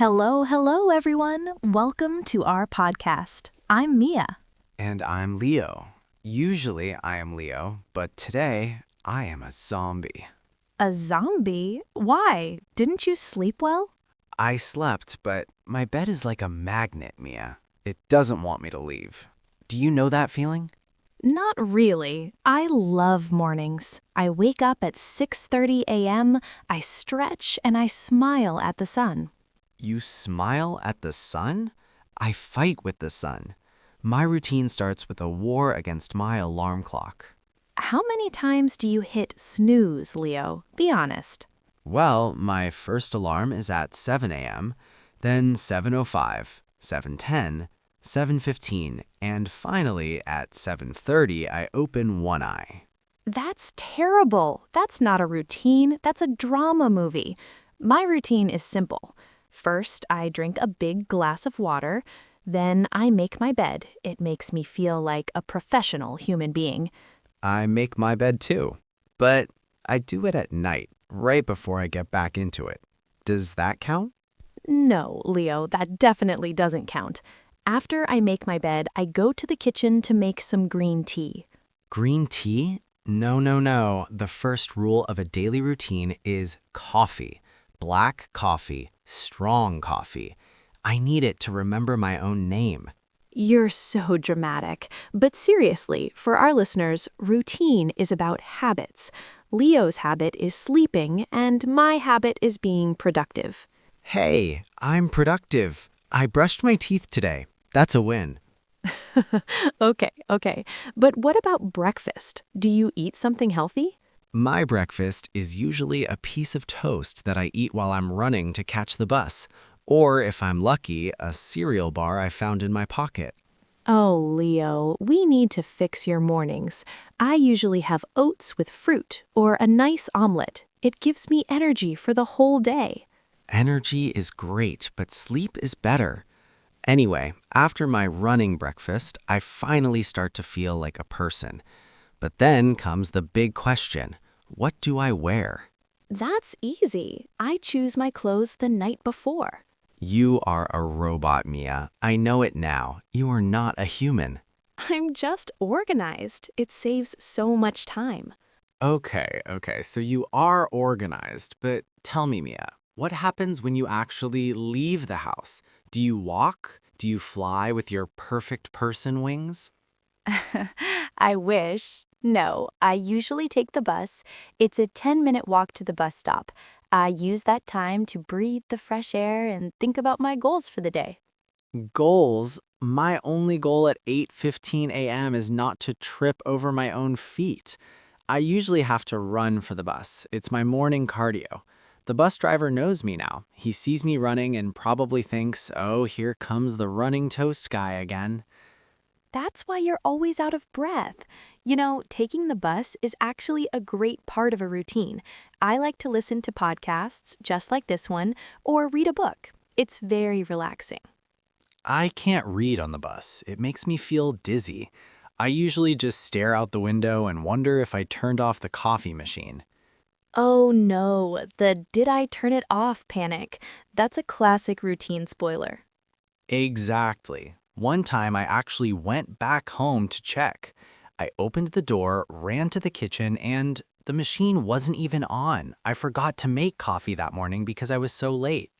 Hello, hello, everyone. Welcome to our podcast. I'm Mia. And I'm Leo. Usually I am Leo, but today I am a zombie. A zombie? Why? Didn't you sleep well? I slept, but my bed is like a magnet, Mia. It doesn't want me to leave. Do you know that feeling? Not really. I love mornings. I wake up at 6:30 a.m., I stretch, and I smile at the sun. You smile at the sun? I fight with the sun. My routine starts with a war against my alarm clock. How many times do you hit snooze, Leo? Be honest. Well, my first alarm is at 7 a.m., then 7:05, 7:10, 7:15, and finally at 7:30 I open one eye. That's terrible. That's not a routine. That's a drama movie. My routine is simple. First, I drink a big glass of water. Then I make my bed. It makes me feel like a professional human being. I make my bed too, but I do it at night, right before I get back into it. Does that count? No, Leo, that definitely doesn't count. After I make my bed, I go to the kitchen to make some green tea. Green tea? No, no, no. The first rule of a daily routine is coffee. Black coffee, strong coffee. I need it to remember my own name. You're so dramatic. But seriously, for our listeners, routine is about habits. Leo's habit is sleeping, and my habit is being productive. Hey, I'm productive. I brushed my teeth today. That's a win. Okay. But what about breakfast? Do you eat something healthy? My breakfast is usually a piece of toast that I eat while I'm running to catch the bus. Or, if I'm lucky, a cereal bar I found in my pocket. Oh, Leo, we need to fix your mornings. I usually have oats with fruit or a nice omelet. It gives me energy for the whole day. Energy is great, but sleep is better. Anyway, after my running breakfast, I finally start to feel like a person. But then comes the big question. What do I wear? That's easy. I choose my clothes the night before. You are a robot, Mia. I know it now. You are not a human. I'm just organized. It saves so much time. Okay, so you are organized, but tell me, Mia, what happens when you actually leave the house? Do you walk? Do you fly with your perfect person wings? I wish. No, I usually take the bus. It's a 10-minute walk to the bus stop. I use that time to breathe the fresh air and think about my goals for the day. Goals? My only goal at 8:15 a.m. is not to trip over my own feet. I usually have to run for the bus. It's my morning cardio. The bus driver knows me now. He sees me running and probably thinks, oh, here comes the running toast guy again. That's why you're always out of breath. You know, taking the bus is actually a great part of a routine. I like to listen to podcasts, just like this one, or read a book. It's very relaxing. I can't read on the bus. It makes me feel dizzy. I usually just stare out the window and wonder if I turned off the coffee machine. Oh no, the did I turn it off panic. That's a classic routine spoiler. Exactly. One time I actually went back home to check. I opened the door, ran to the kitchen, and the machine wasn't even on. I forgot to make coffee that morning because I was so late.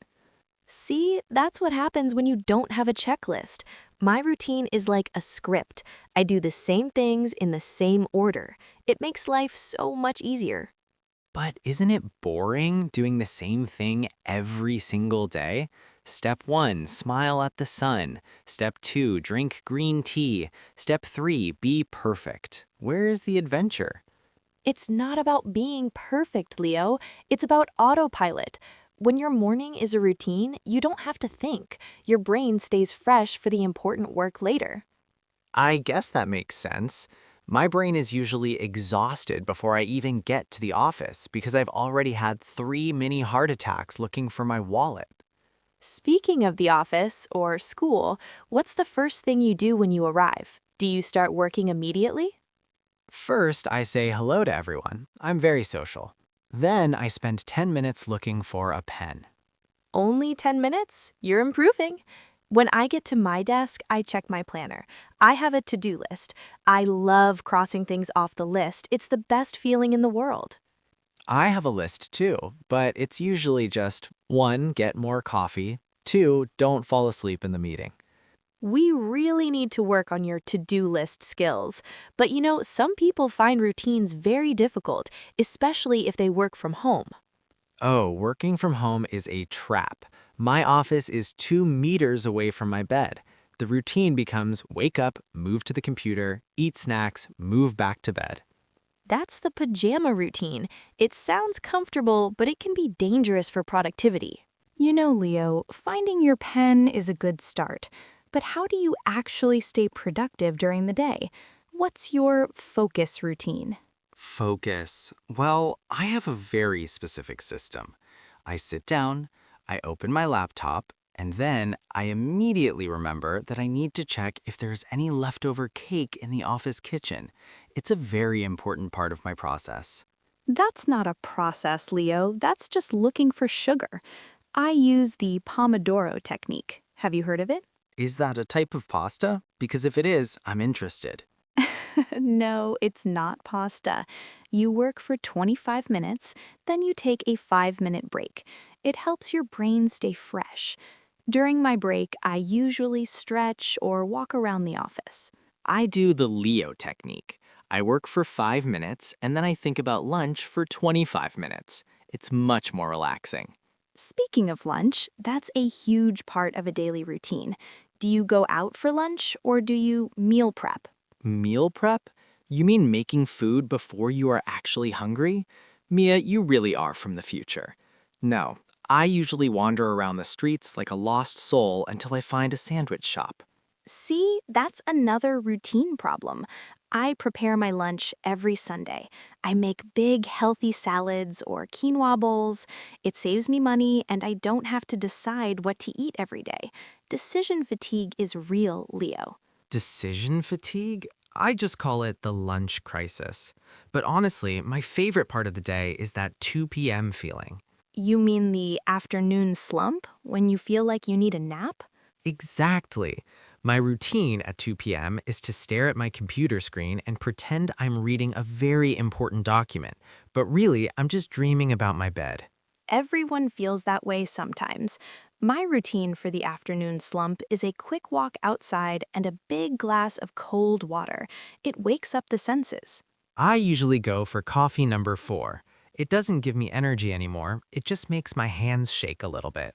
See, that's what happens when you don't have a checklist. My routine is like a script. I do the same things in the same order. It makes life so much easier. But isn't it boring doing the same thing every single day? Step 1, smile at the sun. Step 2, drink green tea. Step 3, be perfect. Where is the adventure? It's not about being perfect, Leo. It's about autopilot. When your morning is a routine, you don't have to think. Your brain stays fresh for the important work later. I guess that makes sense. My brain is usually exhausted before I even get to the office because I've already had 3 mini heart attacks looking for my wallet. Speaking of the office or school, what's the first thing you do when you arrive? Do you start working immediately? First, I say hello to everyone. I'm very social. Then I spend 10 minutes looking for a pen. Only 10 minutes? You're improving. When I get to my desk, I check my planner. I have a to-do list. I love crossing things off the list. It's the best feeling in the world. I have a list too, but it's usually just 1, get more coffee, 2, don't fall asleep in the meeting. We really need to work on your to-do list skills. But some people find routines very difficult, especially if they work from home. Oh, working from home is a trap. My office is 2 meters away from my bed. The routine becomes wake up, move to the computer, eat snacks, move back to bed. That's the pajama routine. It sounds comfortable, but it can be dangerous for productivity. Leo, finding your pen is a good start. But how do you actually stay productive during the day? What's your focus routine? Focus. Well, I have a very specific system. I sit down, I open my laptop, and then I immediately remember that I need to check if there's any leftover cake in the office kitchen. It's a very important part of my process. That's not a process, Leo. That's just looking for sugar. I use the Pomodoro technique. Have you heard of it? Is that a type of pasta? Because if it is, I'm interested. No, it's not pasta. You work for 25 minutes, then you take a 5-minute break. It helps your brain stay fresh. During my break, I usually stretch or walk around the office. I do the Leo technique. I work for 5 minutes and then I think about lunch for 25 minutes. It's much more relaxing. Speaking of lunch, that's a huge part of a daily routine. Do you go out for lunch or do you meal prep? Meal prep? You mean making food before you are actually hungry? Mia, you really are from the future. No, I usually wander around the streets like a lost soul until I find a sandwich shop. See, that's another routine problem. I prepare my lunch every Sunday. I make big, healthy salads or quinoa bowls. It saves me money, and I don't have to decide what to eat every day. Decision fatigue is real, Leo. Decision fatigue? I just call it the lunch crisis. But honestly, my favorite part of the day is that 2 p.m. feeling. You mean the afternoon slump, when you feel like you need a nap? Exactly. My routine at 2 p.m. is to stare at my computer screen and pretend I'm reading a very important document, but really I'm just dreaming about my bed. Everyone feels that way sometimes. My routine for the afternoon slump is a quick walk outside and a big glass of cold water. It wakes up the senses. I usually go for coffee number 4. It doesn't give me energy anymore, it just makes my hands shake a little bit.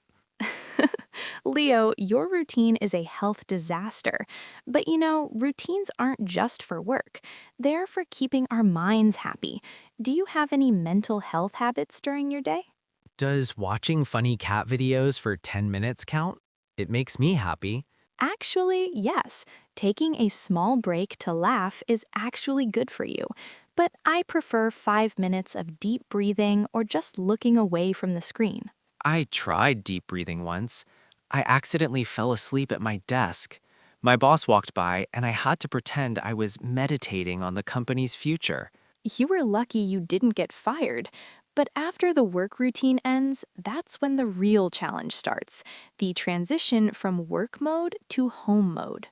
Leo, your routine is a health disaster. But routines aren't just for work. They're for keeping our minds happy. Do you have any mental health habits during your day? Does watching funny cat videos for 10 minutes count? It makes me happy. Actually, yes. Taking a small break to laugh is actually good for you. But I prefer 5 minutes of deep breathing or just looking away from the screen. I tried deep breathing once. I accidentally fell asleep at my desk. My boss walked by and I had to pretend I was meditating on the company's future. You were lucky you didn't get fired. But after the work routine ends, that's when the real challenge starts, the transition from work mode to home mode.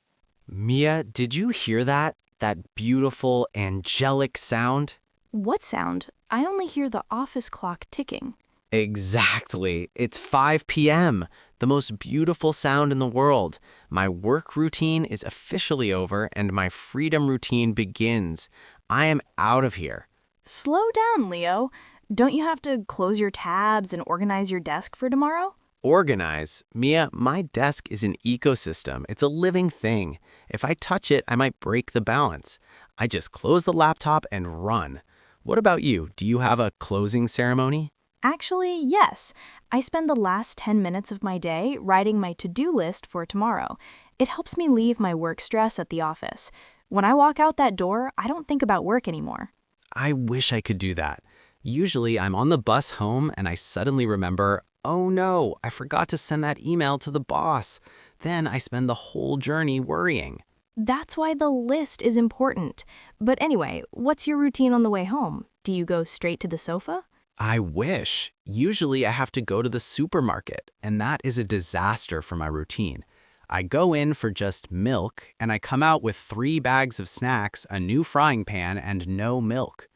Mia, did you hear that? That beautiful, angelic sound? What sound? I only hear the office clock ticking. Exactly. It's 5 p.m., the most beautiful sound in the world. My work routine is officially over and my freedom routine begins. I am out of here. Slow down, Leo. Don't you have to close your tabs and organize your desk for tomorrow? Organize. Mia, my desk is an ecosystem. It's a living thing. If I touch it, I might break the balance. I just close the laptop and run. What about you? Do you have a closing ceremony? Actually, yes. I spend the last 10 minutes of my day writing my to-do list for tomorrow. It helps me leave my work stress at the office. When I walk out that door, I don't think about work anymore. I wish I could do that. Usually I'm on the bus home and I suddenly remember, oh no, I forgot to send that email to the boss. Then I spend the whole journey worrying. That's why the list is important. But anyway, what's your routine on the way home? Do you go straight to the sofa? I wish. Usually I have to go to the supermarket, and that is a disaster for my routine. I go in for just milk, and I come out with 3 bags of snacks, a new frying pan, and no milk.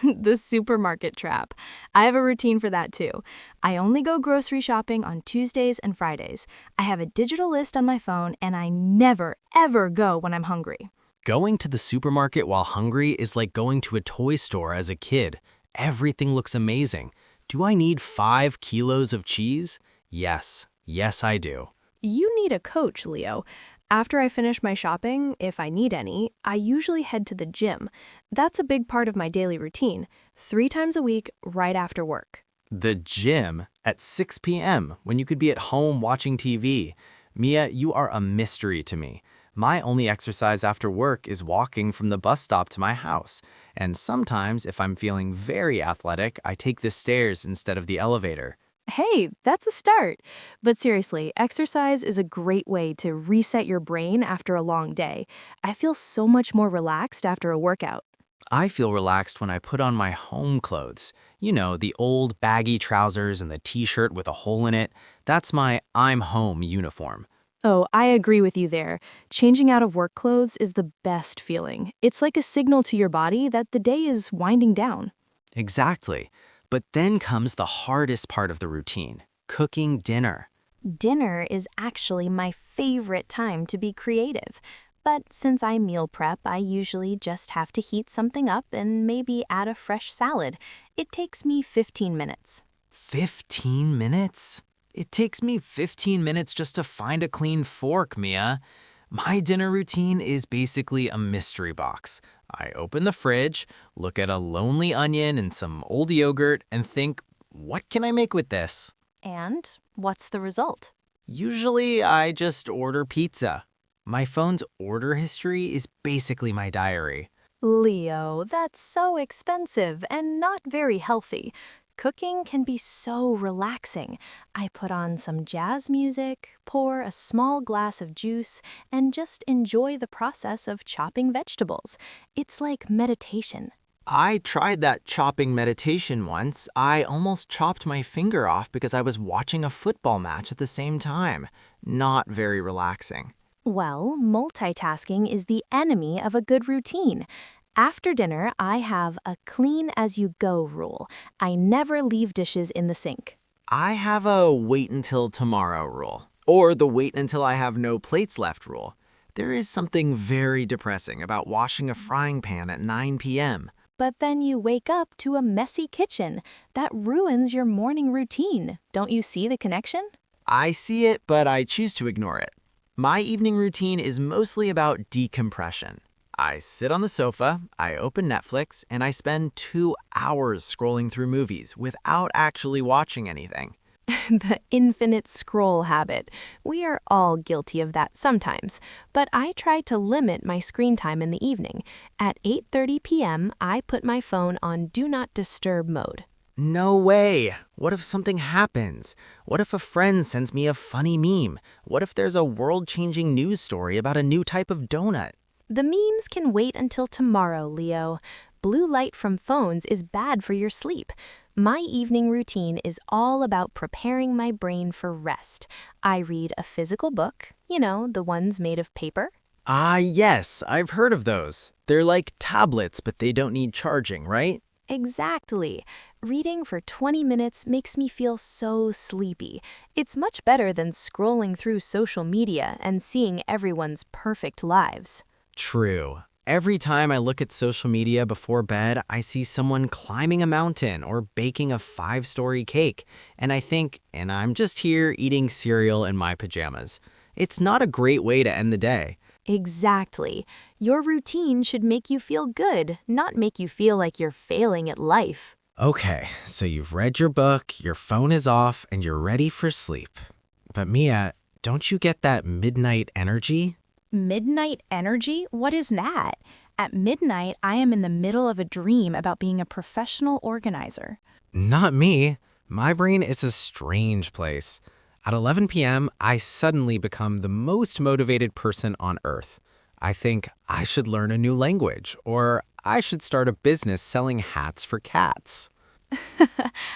The supermarket trap. I have a routine for that too. I only go grocery shopping on Tuesdays and Fridays. I have a digital list on my phone, and I never, ever go when I'm hungry. Going to the supermarket while hungry is like going to a toy store as a kid. Everything looks amazing. Do I need 5 kilos of cheese? Yes. Yes, I do. You need a coach, Leo. After I finish my shopping, if I need any, I usually head to the gym. That's a big part of my daily routine, 3 times a week right after work. The gym at 6 p.m. when you could be at home watching TV. Mia, you are a mystery to me. My only exercise after work is walking from the bus stop to my house. And sometimes, if I'm feeling very athletic, I take the stairs instead of the elevator. Hey, that's a start. But seriously, exercise is a great way to reset your brain after a long day. I feel so much more relaxed after a workout. I feel relaxed when I put on my home clothes. You know, the old baggy trousers and the t-shirt with a hole in it. That's my I'm home uniform. Oh, I agree with you there. Changing out of work clothes is the best feeling. It's like a signal to your body that the day is winding down. Exactly. But then comes the hardest part of the routine, cooking dinner. Dinner is actually my favorite time to be creative. But since I meal prep, I usually just have to heat something up and maybe add a fresh salad. It takes me 15 minutes. 15 minutes? It takes me 15 minutes just to find a clean fork, Mia. My dinner routine is basically a mystery box. I open the fridge, look at a lonely onion and some old yogurt, and think, what can I make with this? And what's the result? Usually, I just order pizza. My phone's order history is basically my diary. Leo, that's so expensive and not very healthy. Cooking can be so relaxing. I put on some jazz music, pour a small glass of juice, and just enjoy the process of chopping vegetables. It's like meditation. I tried that chopping meditation once. I almost chopped my finger off because I was watching a football match at the same time. Not very relaxing. Well, multitasking is the enemy of a good routine. After dinner, I have a clean-as-you-go rule. I never leave dishes in the sink. I have a wait until tomorrow rule, or the wait until I have no plates left rule. There is something very depressing about washing a frying pan at 9 p.m. But then you wake up to a messy kitchen. That ruins your morning routine. Don't you see the connection? I see it, but I choose to ignore it. My evening routine is mostly about decompression. I sit on the sofa, I open Netflix, and I spend 2 hours scrolling through movies without actually watching anything. The infinite scroll habit. We are all guilty of that sometimes, but I try to limit my screen time in the evening. At 8:30 p.m., I put my phone on Do Not Disturb mode. No way! What if something happens? What if a friend sends me a funny meme? What if there's a world-changing news story about a new type of donut? The memes can wait until tomorrow, Leo. Blue light from phones is bad for your sleep. My evening routine is all about preparing my brain for rest. I read a physical book, the ones made of paper. Ah, yes, I've heard of those. They're like tablets, but they don't need charging, right? Exactly. Reading for 20 minutes makes me feel so sleepy. It's much better than scrolling through social media and seeing everyone's perfect lives. True. Every time I look at social media before bed, I see someone climbing a mountain or baking a 5-story cake. And I think, and I'm just here eating cereal in my pajamas. It's not a great way to end the day. Exactly. Your routine should make you feel good, not make you feel like you're failing at life. Okay, so you've read your book, your phone is off, and you're ready for sleep. But Mia, don't you get that midnight energy? Midnight energy? What is that? At midnight, I am in the middle of a dream about being a professional organizer. Not me. My brain is a strange place. At 11 p.m., I suddenly become the most motivated person on earth. I think I should learn a new language, or I should start a business selling hats for cats.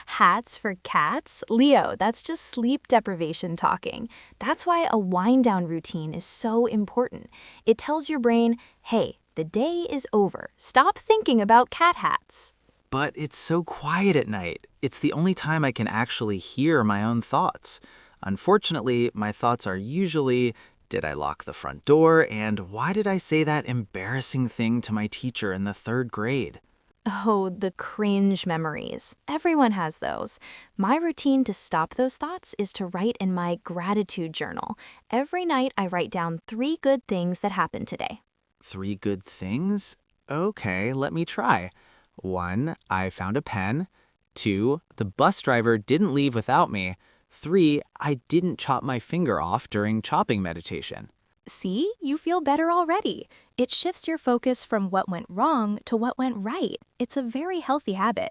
Hats for cats? Leo, that's just sleep deprivation talking. That's why a wind down routine is so important. It tells your brain, hey, the day is over. Stop thinking about cat hats. But it's so quiet at night. It's the only time I can actually hear my own thoughts. Unfortunately, my thoughts are usually, did I lock the front door? And why did I say that embarrassing thing to my teacher in the 3rd grade? Oh, the cringe memories. Everyone has those. My routine to stop those thoughts is to write in my gratitude journal. Every night, I write down 3 good things that happened today. 3 good things? Okay, let me try. 1, I found a pen. 2, the bus driver didn't leave without me. 3, I didn't chop my finger off during chopping meditation. See, you feel better already. It shifts your focus from what went wrong to what went right. It's a very healthy habit.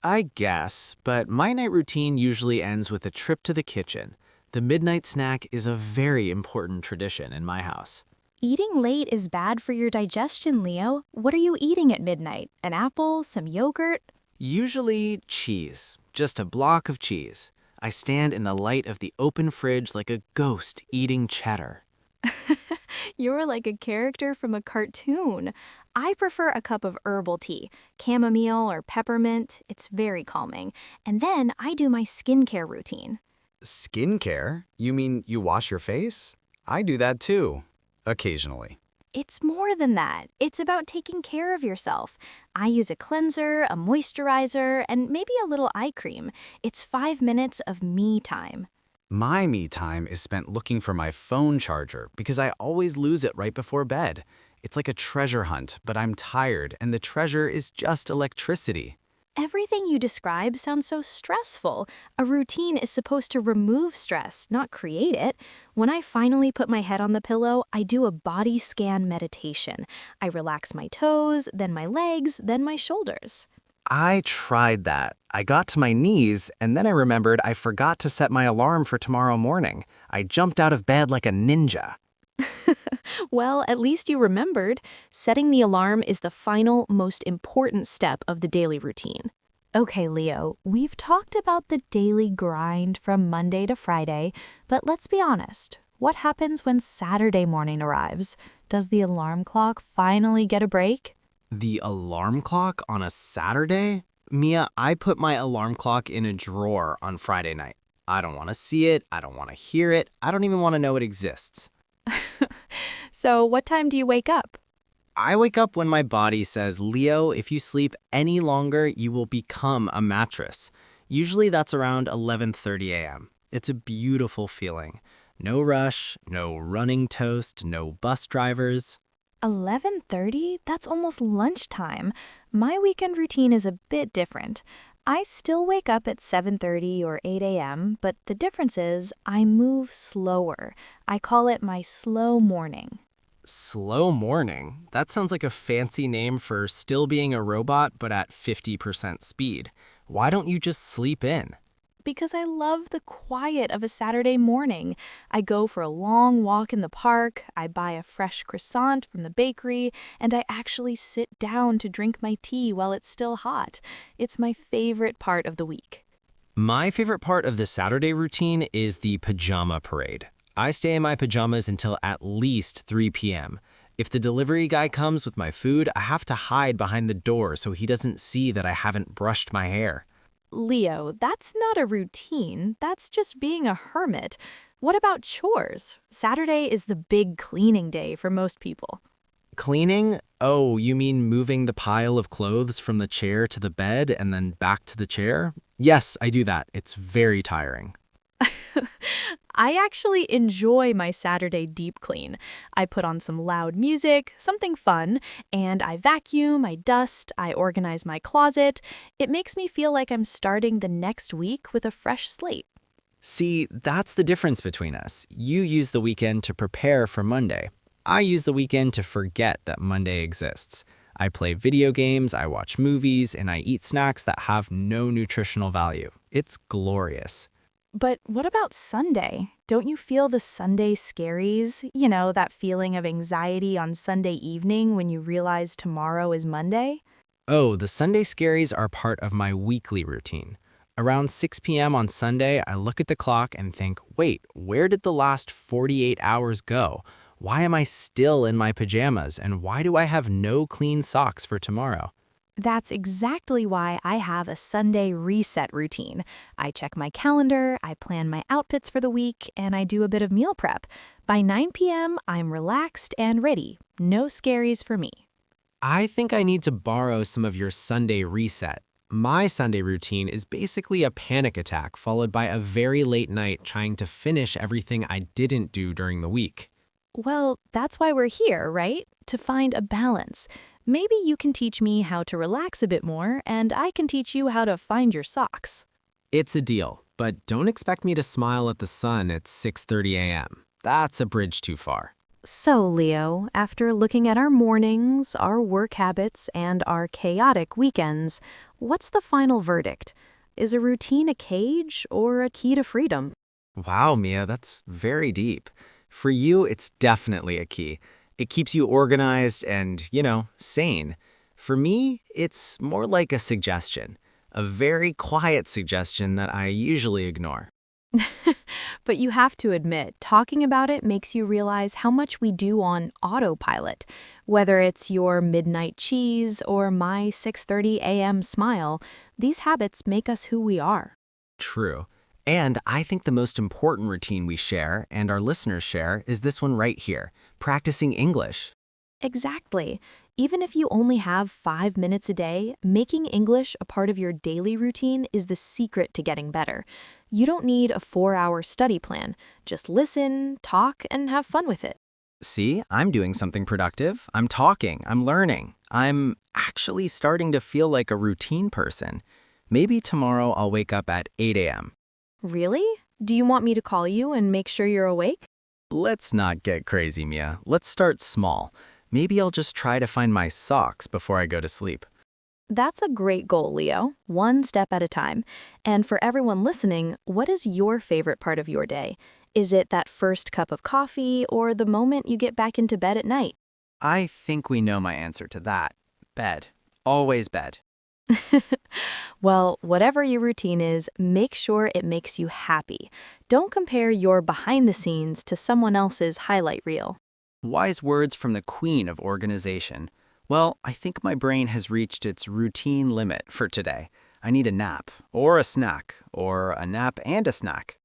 I guess, but my night routine usually ends with a trip to the kitchen. The midnight snack is a very important tradition in my house. Eating late is bad for your digestion, Leo. What are you eating at midnight? An apple? Some yogurt? Usually cheese, just a block of cheese. I stand in the light of the open fridge like a ghost eating cheddar. You're like a character from a cartoon. I prefer a cup of herbal tea, chamomile or peppermint. It's very calming. And then I do my skincare routine. Skincare? You mean you wash your face? I do that too, occasionally. It's more than that. It's about taking care of yourself. I use a cleanser, a moisturizer, and maybe a little eye cream. It's 5 minutes of me time. My me time is spent looking for my phone charger because I always lose it right before bed. It's like a treasure hunt, but I'm tired and the treasure is just electricity. Everything you describe sounds so stressful. A routine is supposed to remove stress, not create it. When I finally put my head on the pillow, I do a body scan meditation. I relax my toes, then my legs, then my shoulders. I tried that. I got to my knees, and then I remembered I forgot to set my alarm for tomorrow morning. I jumped out of bed like a ninja. Well, at least you remembered. Setting the alarm is the final, most important step of the daily routine. Okay, Leo, we've talked about the daily grind from Monday to Friday, but let's be honest. What happens when Saturday morning arrives? Does the alarm clock finally get a break? The alarm clock on a Saturday? Mia, I put my alarm clock in a drawer on Friday night. I don't want to see it. I don't want to hear it. I don't even want to know it exists. So what time do you wake up? I wake up when my body says, Leo, if you sleep any longer, you will become a mattress. Usually that's around 11:30 a.m. It's a beautiful feeling. No rush, no running toast, no bus drivers. 11:30? That's almost lunchtime. My weekend routine is a bit different. I still wake up at 7:30 or 8 a.m., but the difference is I move slower. I call it my slow morning. Slow morning? That sounds like a fancy name for still being a robot but at 50% speed. Why don't you just sleep in? Because I love the quiet of a Saturday morning. I go for a long walk in the park, I buy a fresh croissant from the bakery, and I actually sit down to drink my tea while it's still hot. It's my favorite part of the week. My favorite part of the Saturday routine is the pajama parade. I stay in my pajamas until at least 3 p.m. If the delivery guy comes with my food, I have to hide behind the door so he doesn't see that I haven't brushed my hair. Leo, that's not a routine. That's just being a hermit. What about chores? Saturday is the big cleaning day for most people. Cleaning? Oh, you mean moving the pile of clothes from the chair to the bed and then back to the chair? Yes, I do that. It's very tiring. I actually enjoy my Saturday deep clean. I put on some loud music, something fun, and I vacuum, I dust, I organize my closet. It makes me feel like I'm starting the next week with a fresh slate. See, that's the difference between us. You use the weekend to prepare for Monday. I use the weekend to forget that Monday exists. I play video games, I watch movies, and I eat snacks that have no nutritional value. It's glorious. But what about Sunday? Don't you feel the Sunday scaries? You know, that feeling of anxiety on Sunday evening when you realize tomorrow is Monday? Oh, the Sunday scaries are part of my weekly routine. Around 6 p.m. on Sunday, I look at the clock and think, wait, where did the last 48 hours go? Why am I still in my pajamas, and why do I have no clean socks for tomorrow? That's exactly why I have a Sunday reset routine. I check my calendar, I plan my outfits for the week, and I do a bit of meal prep. By 9 p.m., I'm relaxed and ready. No scaries for me. I think I need to borrow some of your Sunday reset. My Sunday routine is basically a panic attack followed by a very late night trying to finish everything I didn't do during the week. Well, that's why we're here, right? To find a balance. Maybe you can teach me how to relax a bit more, and I can teach you how to find your socks. It's a deal, but don't expect me to smile at the sun at 6:30 a.m. That's a bridge too far. So, Leo, after looking at our mornings, our work habits, and our chaotic weekends, what's the final verdict? Is a routine a cage or a key to freedom? Wow, Mia, that's very deep. For you, it's definitely a key. It keeps you organized and, sane. For me, it's more like a suggestion, a very quiet suggestion that I usually ignore. But you have to admit, talking about it makes you realize how much we do on autopilot. Whether it's your midnight cheese or my 6:30 a.m. smile, these habits make us who we are. True. And I think the most important routine we share and our listeners share is this one right here, practicing English. Exactly. Even if you only have 5 minutes a day, making English a part of your daily routine is the secret to getting better. You don't need a 4-hour study plan. Just listen, talk, and have fun with it. See, I'm doing something productive. I'm talking. I'm learning. I'm actually starting to feel like a routine person. Maybe tomorrow I'll wake up at 8 a.m. Really? Do you want me to call you and make sure you're awake? Let's not get crazy, Mia. Let's start small. Maybe I'll just try to find my socks before I go to sleep. That's a great goal, Leo. One step at a time. And for everyone listening, what is your favorite part of your day? Is it that first cup of coffee or the moment you get back into bed at night? I think we know my answer to that. Bed. Always bed. Well, whatever your routine is, make sure it makes you happy. Don't compare your behind the scenes to someone else's highlight reel. Wise words from the queen of organization. Well, I think my brain has reached its routine limit for today. I need a nap, or a snack, or a nap and a snack.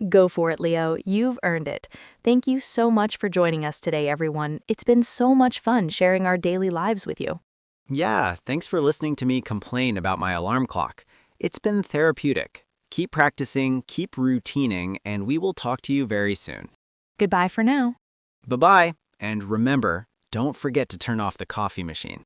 Go for it, Leo. You've earned it. Thank you so much for joining us today, everyone. It's been so much fun sharing our daily lives with you. Yeah, thanks for listening to me complain about my alarm clock. It's been therapeutic. Keep practicing, keep routining, and we will talk to you very soon. Goodbye for now. Bye-bye, and remember, don't forget to turn off the coffee machine.